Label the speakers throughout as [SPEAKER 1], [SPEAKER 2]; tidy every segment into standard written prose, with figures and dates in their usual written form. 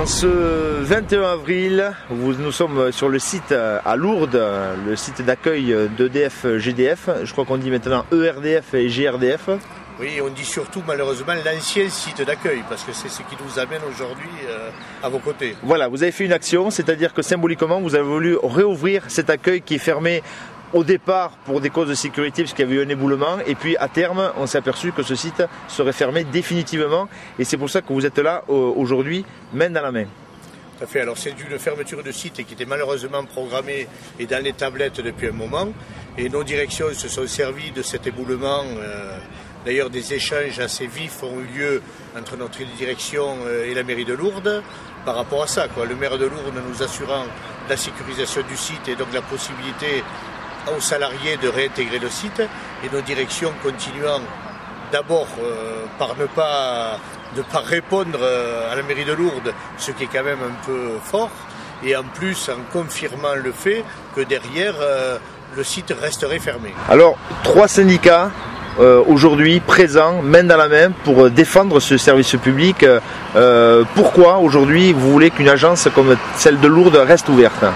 [SPEAKER 1] En ce 21 avril, nous sommes sur le site à Lourdes, le site d'accueil d'EDF GDF. Je crois qu'on dit maintenant ERDF et GRDF.
[SPEAKER 2] Oui, on dit surtout malheureusement l'ancien site d'accueil, parce que c'est ce qui nous amène aujourd'hui à vos côtés.
[SPEAKER 1] Voilà, vous avez fait une action, c'est-à-dire que symboliquement, vous avez voulu réouvrir cet accueil qui est fermé au départ pour des causes de sécurité, parce qu'il y avait eu un éboulement, et puis à terme, on s'est aperçu que ce site serait fermé définitivement, et c'est pour ça que vous êtes là aujourd'hui, main dans la main.
[SPEAKER 2] Tout à fait, alors c'est une fermeture de site qui était malheureusement programmée et dans les tablettes depuis un moment, et nos directions se sont servies de cet éboulement. D'ailleurs, des échanges assez vifs ont eu lieu entre notre direction et la mairie de Lourdes par rapport à ça, Le maire de Lourdes nous assurant la sécurisation du site et donc la possibilité aux salariés de réintégrer le site, et nos directions continuant d'abord par ne pas répondre à la mairie de Lourdes, ce qui est quand même un peu fort, et en plus en confirmant le fait que derrière le site resterait fermé.
[SPEAKER 1] Alors, 3 syndicats aujourd'hui présents, main dans la main, pour défendre ce service public. Pourquoi aujourd'hui vous voulez qu'une agence comme celle de Lourdes reste ouverte ?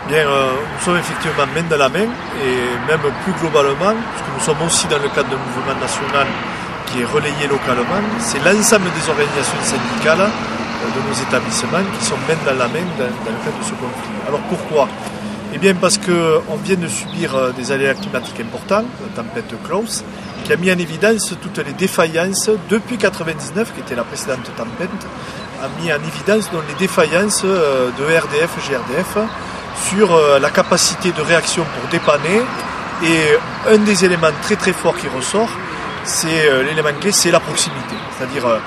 [SPEAKER 3] Bien, nous sommes effectivement main dans la main, et même plus globalement, puisque nous sommes aussi dans le cadre d'un mouvement national qui est relayé localement, c'est l'ensemble des organisations syndicales de nos établissements qui sont main dans la main dans le cadre de ce conflit. Alors pourquoi ? Eh bien parce qu'on vient de subir des aléas climatiques importants, la tempête Klaus, qui a mis en évidence toutes les défaillances depuis 1999, qui était la précédente tempête, a mis en évidence donc les défaillances de RDF, GRDF, sur la capacité de réaction pour dépanner. Et un des éléments très très forts qui ressort, c'est l'élément clé, c'est la proximité. C'est-à-dire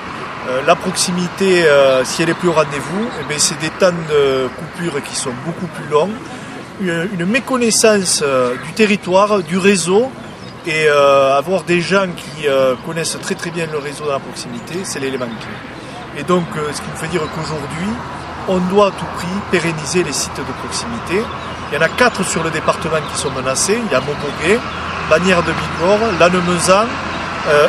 [SPEAKER 3] la proximité, si elle est plus au rendez-vous, eh c'est des temps de coupure qui sont beaucoup plus longs, une méconnaissance du territoire, du réseau, et avoir des gens qui connaissent très très bien le réseau dans la proximité, c'est l'élément clé. Et donc ce qui nous fait dire qu'aujourd'hui, on doit à tout prix pérenniser les sites de proximité. Il y en a 4 sur le département qui sont menacés. Il y a Montboguet, Bagnères de Bigorre, Lannemezan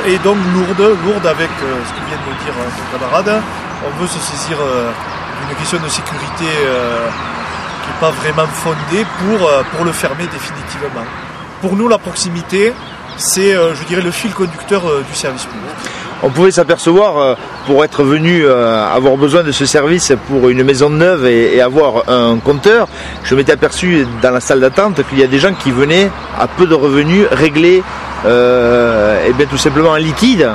[SPEAKER 3] et donc Lourdes avec ce que vient de me dire ton camarade. On veut se saisir d'une question de sécurité qui n'est pas vraiment fondée pour le fermer définitivement. Pour nous, la proximité, c'est, je dirais, le fil conducteur du service public.
[SPEAKER 1] On pouvait s'apercevoir, pour être venu avoir besoin de ce service pour une maison neuve et avoir un compteur, je m'étais aperçu dans la salle d'attente qu'il y a des gens qui venaient à peu de revenus régler et bien tout simplement en liquide,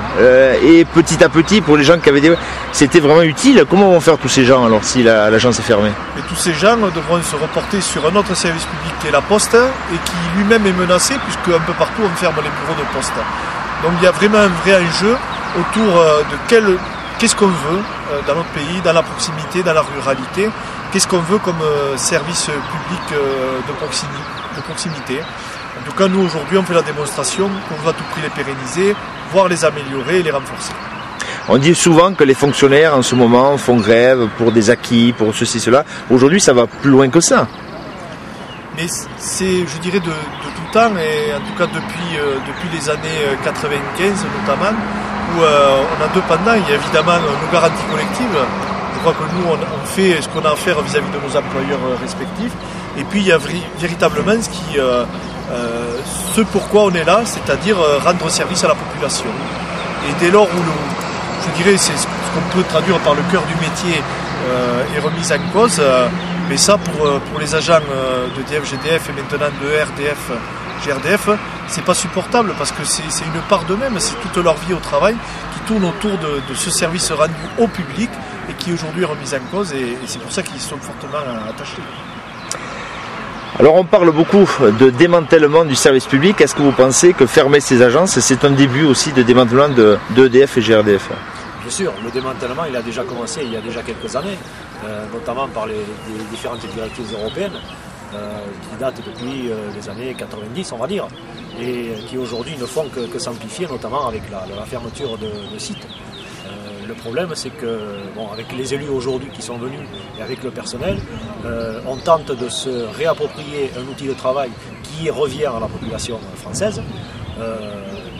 [SPEAKER 1] et petit à petit pour les gens qui avaient des... C'était vraiment utile. Comment vont faire tous ces gens alors si l'agence est fermée?
[SPEAKER 3] Et tous ces gens devront se reporter sur un autre service public qui est la Poste, et qui lui-même est menacé puisque un peu partout on ferme les bureaux de Poste. Donc il y a vraiment un vrai enjeu autour de qu'est-ce qu'on veut dans notre pays, dans la proximité, dans la ruralité, qu'est-ce qu'on veut comme service public de proximité. En tout cas, nous aujourd'hui, on fait la démonstration qu'on veut à tout prix les pérenniser, voire les améliorer et les renforcer.
[SPEAKER 1] On dit souvent que les fonctionnaires en ce moment font grève pour des acquis, pour ceci, cela. Aujourd'hui, ça va plus loin que ça.
[SPEAKER 3] Mais c'est, je dirais, de tout temps, et en tout cas depuis les années 95 notamment, où on a deux pendants. Il y a évidemment nos garanties collectives. Je crois que nous, on fait ce qu'on a à faire vis-à-vis de nos employeurs respectifs. Et puis, il y a véritablement ce pourquoi on est là, c'est-à-dire rendre service à la population. Et dès lors où, je dirais, c'est ce qu'on peut traduire par le cœur du métier est remis en cause, mais ça, pour les agents d'EDF, GDF et maintenant de ERDF, GRDF, c'est pas supportable parce que c'est une part d'eux-mêmes, c'est toute leur vie au travail qui tourne autour de ce service rendu au public et qui aujourd'hui est remis en cause, et c'est pour ça qu'ils sont fortement attachés.
[SPEAKER 1] Alors on parle beaucoup de démantèlement du service public. Est-ce que vous pensez que fermer ces agences, c'est un début aussi de démantèlement d'EDF et GRDF?
[SPEAKER 4] Bien sûr, le démantèlement il a déjà commencé il y a déjà quelques années, notamment par les différentes directives européennes qui datent depuis les années 90 on va dire, et qui aujourd'hui ne font que s'amplifier, notamment avec la fermeture de sites. Le problème c'est que, avec les élus aujourd'hui qui sont venus et avec le personnel, on tente de se réapproprier un outil de travail qui revient à la population française,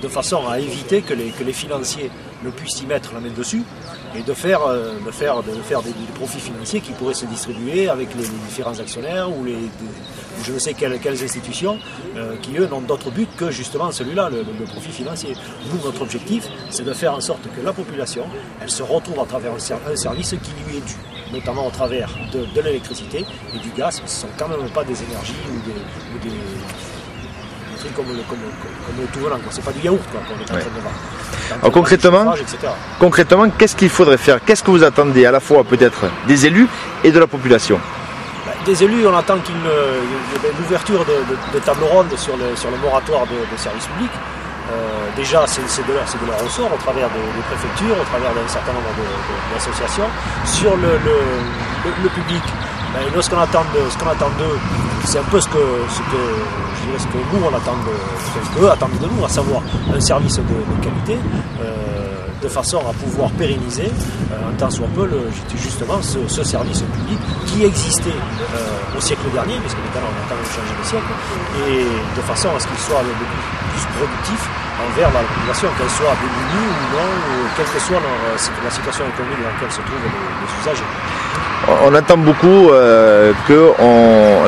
[SPEAKER 4] de façon à éviter que les financiers ne puissent y mettre la main dessus et de faire des profits financiers qui pourraient se distribuer avec les différents actionnaires ou je ne sais quelles institutions qui, eux, n'ont d'autre but que justement celui-là, le profit financier. Nous, notre objectif, c'est de faire en sorte que la population, elle se retrouve à travers un service qui lui est dû, notamment au travers de l'électricité et du gaz. Ce ne sont quand même pas des énergies ou des trucs comme le tout venant. Ce n'est pas du yaourt qu'on est en train de vendre.
[SPEAKER 1] Alors concrètement, qu'est-ce qu'il faudrait faire? Qu'est-ce que vous attendez à la fois peut-être des élus et de la population?
[SPEAKER 4] Des élus, on attend qu'il y ait l'ouverture de tables rondes sur le moratoire de services publics. Déjà, c'est de leur ressort au travers des préfectures, au travers d'un certain nombre d'associations. Sur le public, nous, ce qu'on attend d'eux, c'est un peu ce que nous on attend, ce qu'eux attendent de nous, à savoir un service de qualité, de façon à pouvoir pérenniser un tant soit peu justement ce service public qui existait au siècle dernier, parce que maintenant on a quand même changé de siècle, et de façon à ce qu'il soit le plus productif envers la population, qu'elle soit démunie ou non, ou quelle que soit la situation économique dans laquelle se trouvent les usagers.
[SPEAKER 1] On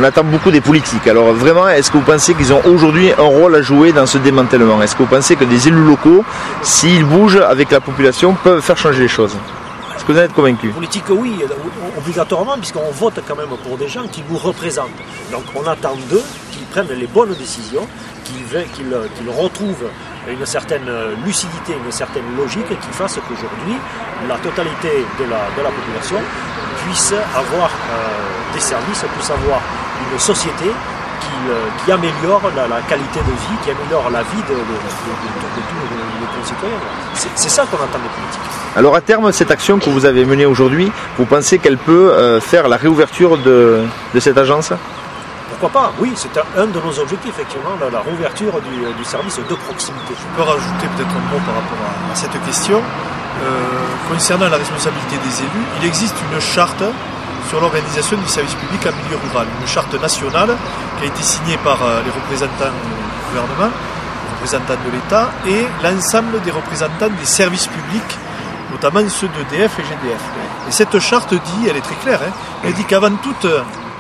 [SPEAKER 1] entend beaucoup des politiques. Alors vraiment, est-ce que vous pensez qu'ils ont aujourd'hui un rôle à jouer dans ce démantèlement? Est-ce que vous pensez que des élus locaux, s'ils bougent avec la population, peuvent faire changer les choses? Est-ce que vous en êtes convaincu?
[SPEAKER 4] Politique, oui, obligatoirement, puisqu'on vote quand même pour des gens qui nous représentent. Donc on attend d'eux qu'ils prennent les bonnes décisions, qu'ils retrouvent une certaine lucidité, une certaine logique qui fasse qu'aujourd'hui, la totalité de la population puisse avoir des services, puisse avoir une société qui améliore la qualité de vie, qui améliore la vie de tous les concitoyens. C'est ça qu'on attend des politiques.
[SPEAKER 1] Alors à terme, cette action que vous avez menée aujourd'hui, vous pensez qu'elle peut faire la réouverture de cette agence?
[SPEAKER 4] Pourquoi pas? Oui, c'est un de nos objectifs, effectivement, la réouverture du service de proximité.
[SPEAKER 3] Je peux rajouter peut-être un mot par rapport à cette question. Concernant la responsabilité des élus, il existe une charte sur l'organisation du service public en milieu rural, une charte nationale qui a été signée par les représentants du gouvernement, les représentants de l'État et l'ensemble des représentants des services publics, notamment ceux d'EDF et GDF. Et cette charte dit, elle est très claire, elle dit qu'avant toute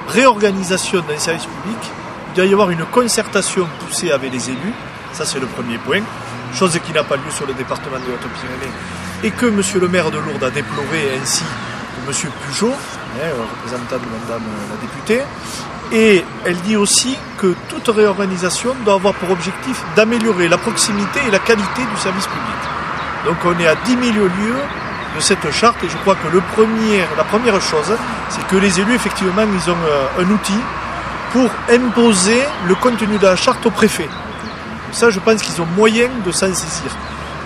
[SPEAKER 3] réorganisation d'un service public, il doit y avoir une concertation poussée avec les élus, ça c'est le premier point, chose qui n'a pas lieu sur le département de Haute-Pyrénées, et que M. le maire de Lourdes a déploré, ainsi que M. Pujol, représentant de Madame la députée, et elle dit aussi que toute réorganisation doit avoir pour objectif d'améliorer la proximité et la qualité du service public. Donc on est à 10 000 lieues de cette charte, et je crois que la première chose, c'est que les élus, effectivement, ils ont un outil pour imposer le contenu de la charte au préfet. Ça, je pense qu'ils ont moyen de s'en saisir.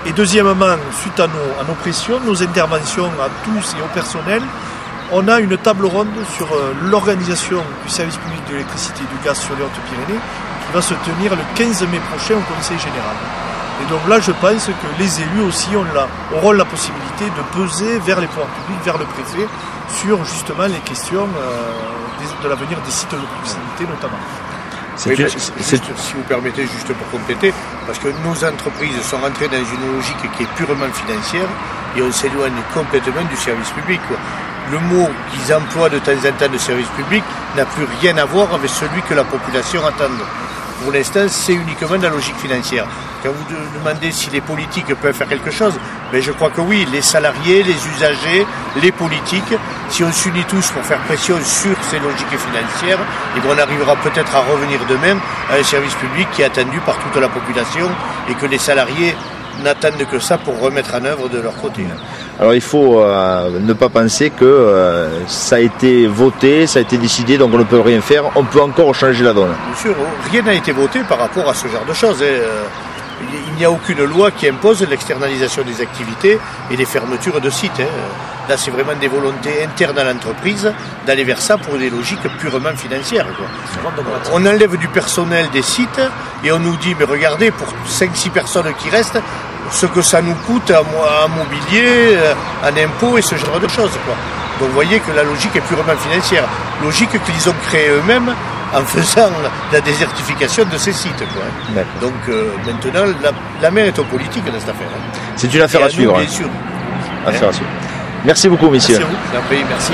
[SPEAKER 3] Et deuxièmement, suite à nos pressions, nos interventions à tous et au personnel, on a une table ronde sur l'organisation du service public de l'électricité et du gaz sur les Hautes-Pyrénées qui va se tenir le 15 mai prochain au Conseil général. Et donc là, je pense que les élus aussi auront la possibilité de peser vers les pouvoirs publics, vers le préfet, sur justement les questions de l'avenir des sites de proximité notamment.
[SPEAKER 2] Oui, si vous permettez, juste pour compléter, parce que nos entreprises sont rentrées dans une logique qui est purement financière et on s'éloigne complètement du service public, quoi. Le mot qu'ils emploient de temps en temps de service public n'a plus rien à voir avec celui que la population attend. Pour l'instant, c'est uniquement de la logique financière. Quand vous demandez si les politiques peuvent faire quelque chose, ben je crois que oui, les salariés, les usagers, les politiques, si on s'unit tous pour faire pression sur ces logiques financières, et on arrivera peut-être à revenir demain à un service public qui est attendu par toute la population et que les salariés n'attendent que ça pour remettre en œuvre de leur côté.
[SPEAKER 1] Alors il faut ne pas penser que ça a été voté, ça a été décidé, donc on ne peut rien faire, on peut encore changer la donne.
[SPEAKER 2] Bien sûr, rien n'a été voté par rapport à ce genre de choses. Il n'y a aucune loi qui impose l'externalisation des activités et les fermetures de sites. Là, c'est vraiment des volontés internes à l'entreprise d'aller vers ça pour des logiques purement financières, quoi. On enlève du personnel des sites et on nous dit, mais regardez, pour 5-6 personnes qui restent, ce que ça nous coûte en mobilier, en impôts et ce genre de choses, quoi. Donc vous voyez que la logique est purement financière. Logique qu'ils ont créée eux-mêmes en faisant la désertification de ces sites. Quoi. Donc maintenant, la mer est aux politiques dans cette affaire.
[SPEAKER 1] C'est une affaire à suivre.
[SPEAKER 2] Bien sûr.
[SPEAKER 1] Affaire à suivre. Merci beaucoup, messieurs.
[SPEAKER 2] Merci à vous. Merci.